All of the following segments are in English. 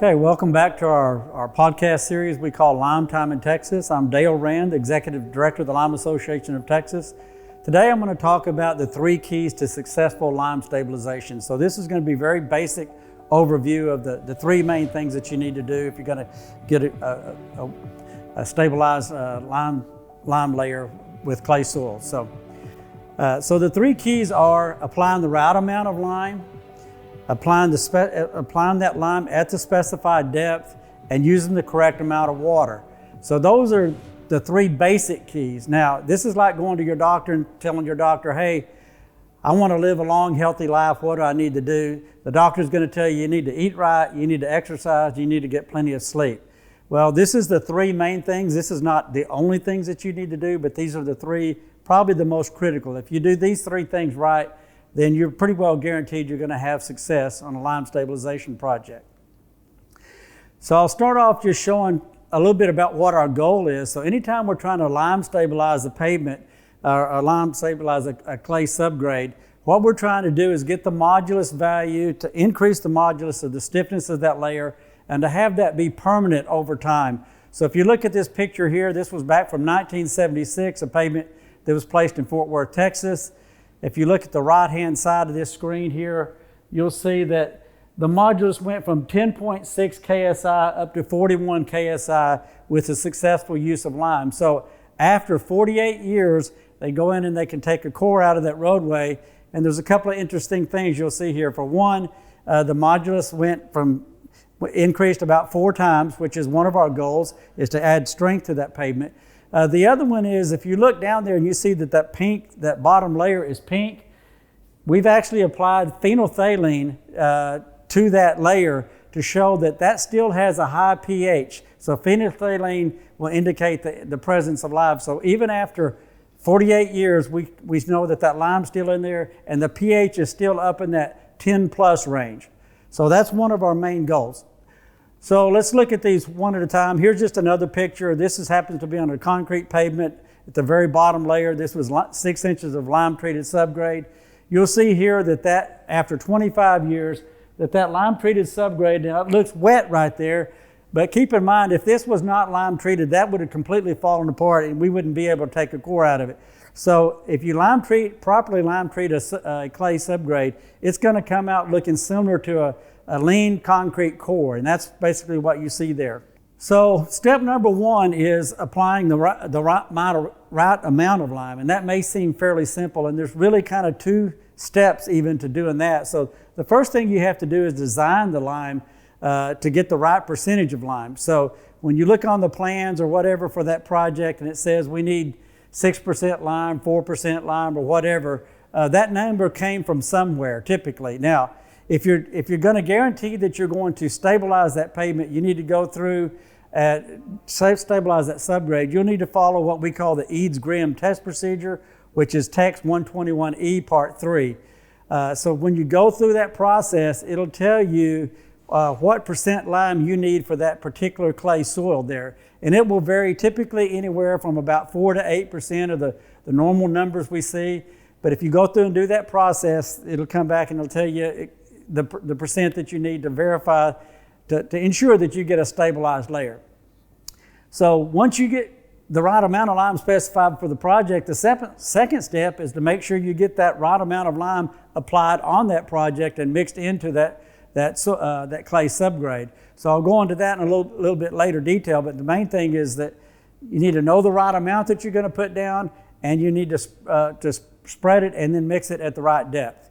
Okay, welcome back to our podcast series we call Lime Time in Texas. I'm Dale Rand, Executive Director of the Lime Association of Texas. Today I'm going to talk about the 3 keys to successful lime stabilization. So this is going to be a very basic overview of the 3 main things that you need to do if you're going to get a stabilized lime layer with clay soil. So the 3 keys are applying the right amount of lime, applying that lime at the specified depth, and using the correct amount of water. So those are the 3 basic keys. Now, this is like going to your doctor and telling your doctor, hey, I want to live a long, healthy life. What do I need to do? The doctor's going to tell you need to eat right, you need to exercise, you need to get plenty of sleep. Well, this is the 3 main things. This is not the only things that you need to do, but these are the 3, probably the most critical. If you do these 3 things right, then you're pretty well guaranteed you're going to have success on a lime stabilization project. So I'll start off just showing a little bit about what our goal is. So anytime we're trying to lime stabilize the pavement or lime stabilize a clay subgrade, what we're trying to do is get the modulus value to increase the modulus of the stiffness of that layer and to have that be permanent over time. So if you look at this picture here, this was back from 1976, a pavement that was placed in Fort Worth, Texas. If you look at the right-hand side of this screen here, you'll see that the modulus went from 10.6 KSI up to 41 KSI with the successful use of lime. So after 48 years, they go in and they can take a core out of that roadway. And there's a couple of interesting things you'll see here. For one, the modulus increased about 4 times, which is one of our goals, is to add strength to that pavement. The other one is, if you look down there and you see that bottom layer is pink, we've actually applied phenolphthalein to that layer to show that still has a high pH. So phenolphthalein will indicate the presence of lime. So even after 48 years, we know that lime's still in there and the pH is still up in that 10 plus range. So that's one of our main goals. So let's look at these one at a time. Here's just another picture. This happens to be on a concrete pavement at the very bottom layer. This was 6 inches of lime-treated subgrade. You'll see here that after 25 years, that lime-treated subgrade, now it looks wet right there, but keep in mind, if this was not lime-treated, that would have completely fallen apart and we wouldn't be able to take a core out of it. So if you properly lime-treat a clay subgrade, it's going to come out looking similar to a lean concrete core, and that's basically what you see there. So step number 1 is applying the right amount of lime, and that may seem fairly simple, and there's really kind of 2 steps even to doing that. So the first thing you have to do is design the lime to get the right percentage of lime. So when you look on the plans or whatever for that project and it says we need 6% lime, 4% lime, or whatever, that number came from somewhere typically. Now, if you're going to guarantee that you're going to stabilize that pavement, you need to go through stabilize that subgrade. You'll need to follow what we call the Eads-Grimm test procedure, which is Text 121E Part 3. So when you go through that process, it'll tell you what percent lime you need for that particular clay soil there. And it will vary typically anywhere from about 4 to 8% of the normal numbers we see. But if you go through and do that process, it'll come back and it'll tell you the percent that you need to verify to ensure that you get a stabilized layer. So once you get the right amount of lime specified for the project, the second step is to make sure you get that right amount of lime applied on that project and mixed into that clay subgrade. So I'll go into that in a little bit later detail, but the main thing is that you need to know the right amount that you're going to put down, and you need to spread it and then mix it at the right depth.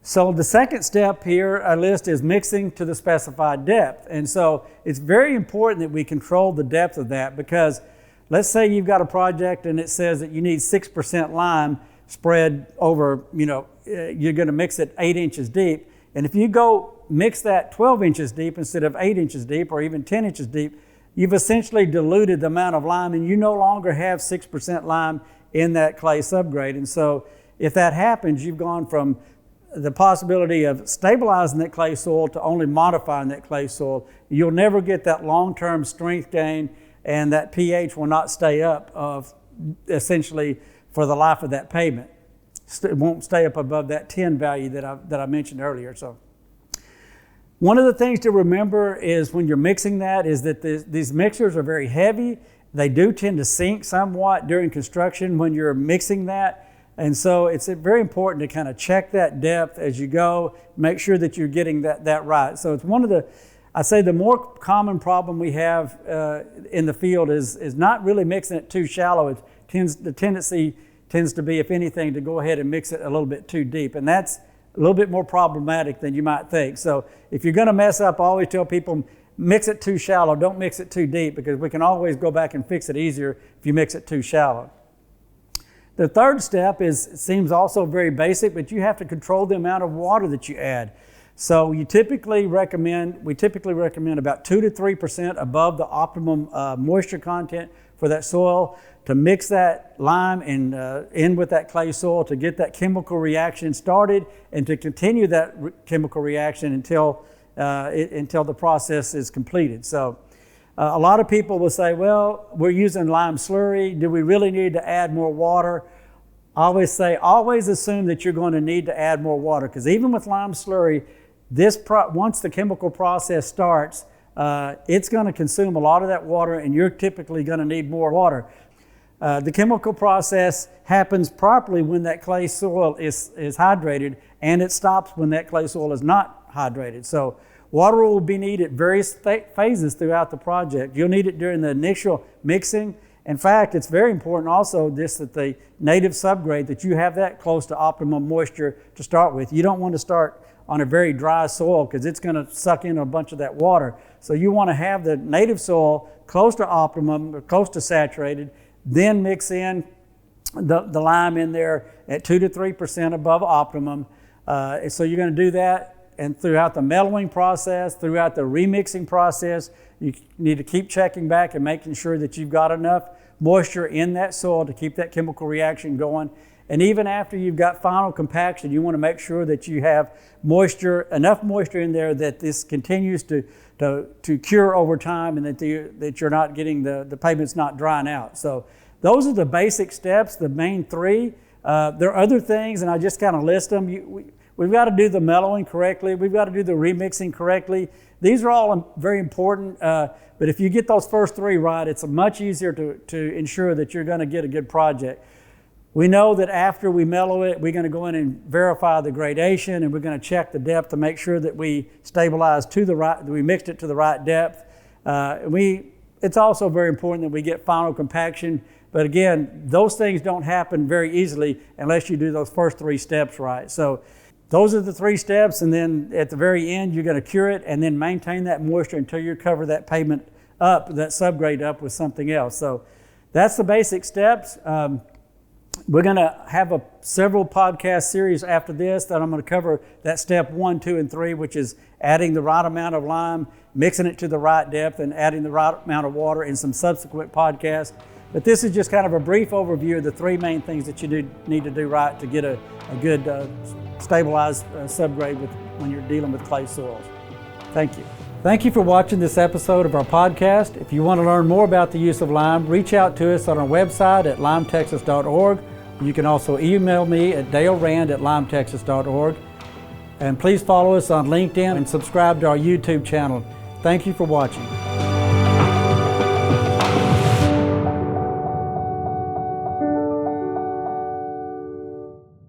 So the second step here I list is mixing to the specified depth. And so it's very important that we control the depth of that, because let's say you've got a project and it says that you need 6% lime spread over, you're going to mix it 8 inches deep. And if you go mix that 12 inches deep instead of 8 inches deep or even 10 inches deep, you've essentially diluted the amount of lime and you no longer have 6% lime in that clay subgrade. And so if that happens, you've gone from the possibility of stabilizing that clay soil to only modifying that clay soil. You'll never get that long-term strength gain, and that pH will not stay up essentially for the life of that pavement. It won't stay up above that 10 value that I mentioned earlier. So One of the things to remember is when you're mixing that is that these mixers are very heavy. They do tend to sink somewhat during construction when you're mixing that. And so it's very important to kind of check that depth as you go, make sure that you're getting that right. So it's one of the, I say the more common problem we have in the field is not really mixing it too shallow. The tendency tends to be, if anything, to go ahead and mix it a little bit too deep. And that's a little bit more problematic than you might think. So if you're gonna mess up, I always tell people, mix it too shallow, don't mix it too deep, because we can always go back and fix it easier if you mix it too shallow. The third step seems also very basic, but you have to control the amount of water that you add. So we typically recommend about 2 to 3% above the optimum moisture content for that soil to mix that lime in with that clay soil to get that chemical reaction started and to continue that chemical reaction until the process is completed. So a lot of people will say, well, we're using lime slurry. Do we really need to add more water? I always say, always assume that you're going to need to add more water, because even with lime slurry, once the chemical process starts, it's going to consume a lot of that water, and you're typically going to need more water. The chemical process happens properly when that clay soil is hydrated, and it stops when that clay soil is not hydrated. So water will be needed at various phases throughout the project. You'll need it during the initial mixing. In fact, it's very important also that the native subgrade, that you have that close to optimum moisture to start with. You don't want to start on a very dry soil, because it's going to suck in a bunch of that water. So you want to have the native soil close to optimum, or close to saturated, then mix in the lime in there at 2 to 3% above optimum. So you're going to do that, and throughout the mellowing process, throughout the remixing process, you need to keep checking back and making sure that you've got enough moisture in that soil to keep that chemical reaction going. And even after you've got final compaction, you want to make sure that you have enough moisture in there that this continues to cure over time, and that you're not getting the pavement's not drying out. So those are the basic steps, the main three. There are other things, and I just kind of list them. We've got to do the mellowing correctly. We've got to do the remixing correctly. These are all very important, but if you get those first three right, it's much easier to ensure that you're going to get a good project. We know that after we mellow it, we're going to go in and verify the gradation, and we're going to check the depth to make sure that we stabilize we mixed it to the right depth. It's also very important that we get final compaction, but again, those things don't happen very easily unless you do those first three steps right. So those are the three steps, and then at the very end, you're going to cure it and then maintain that moisture until you cover that pavement up, that subgrade up with something else. So that's the basic steps. We're going to have several podcast series after this that I'm going to cover that step 1, 2, and 3, which is adding the right amount of lime, mixing it to the right depth, and adding the right amount of water in some subsequent podcasts. But this is just kind of a brief overview of the three main things that you need to do right to get a good stabilized subgrade when you're dealing with clay soils. Thank you. Thank you for watching this episode of our podcast. If you want to learn more about the use of lime, reach out to us on our website at limetexas.org. You can also email me at dalerand@limetexas.org. And please follow us on LinkedIn and subscribe to our YouTube channel. Thank you for watching.